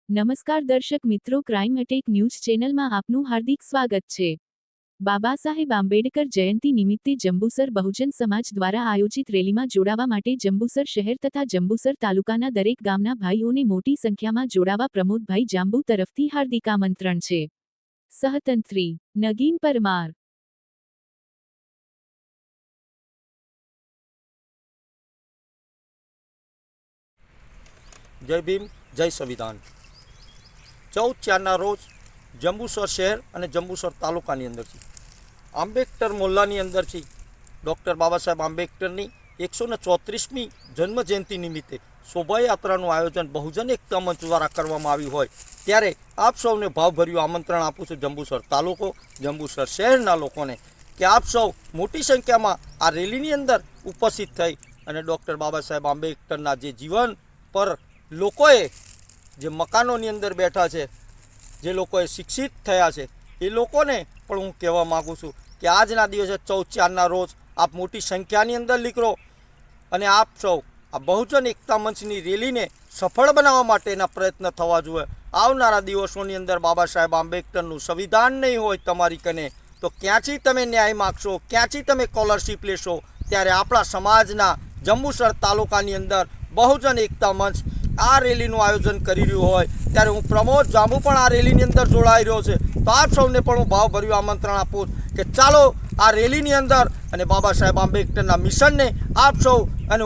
નમસ્કાર દર્શક મિત્રો, ક્રાઇમ અટેક ન્યૂઝ ચેનલમાં આપનું હાર્દિક સ્વાગત છે। બાબા સાહેબ આંબેડકર જયંતિ નિમિત્તે જંબુસર બહુજન સમાજ દ્વારા આયોજિત રેલીમાં જોડાવા માટે જંબુસર શહેર તથા જંબુસર તાલુકાના દરેક ગામના ભાઈઓને મોટી સંખ્યામાં જોડાવા પ્રમોદભાઈ જાંબુ તરફથી હાર્દિક આમંત્રણ છે। સહતંત્રી નગીન પરમાર। जय भीम जय संविधान। 14/4 रोज जंबूसर शहर और जंबूसर तालुका अंदर आंबेडकर मोहल्ला अंदर डॉक्टर बाबा साहेब आंबेडकर 134मी जन्म जयंती निमित्ते शोभायात्रा आयोजन बहुजन एकता मंच द्वारा करवामां आव्युं होय त्यारे आप सौने भावभर्युं आमंत्रण आपूं छुं जंबूसर तालुको जंबूसर शहरना लोकोने कि आप सौ मोटी संख्या में आ रेली अंदर उपस्थित थई अने डॉक्टर बाबा साहेब आंबेडकरना जे जीवन पर लोकोए जे मकानोनी अंदर बैठा है, जे लोकोए शिक्षित थया है, ए लोकोने पण हूँ कहेवा मागुं छुं कि आजना दिवसे 14/4 रोज आप मोटी संख्यानी अंदर निकळो अने आप सौ आ बहुजन एकता मंचनी रेलीने सफल बनाववा माटेना प्रयत्न थवा जोईए। आवनारा दिवसोनी अंदर बाबा साहेब आंबेडकरनुं संविधान नहीं होय तमारी कने तो क्यांथी तमे न्याय मागशो, क्यांथी तमे स्कॉलरशीप लेशो। त्यारे आपणा समाजना जंबूसर तालुकानी अंदर बहुजन एकता मंच आ रेलीનું आयोजन કરી રહ્યું હોય ત્યારે હું પ્રમોદ જાંબુ પણ આ રેલીની અંદર જોડાઈ રહ્યો છે। તો આપ સૌને પણ હું ભાવભર્યું આમંત્રણ આપું કે ચાલો આ રેલીની અંદર અને બાબા સાહેબ આંબેડકરના મિશનને આપ સૌ અને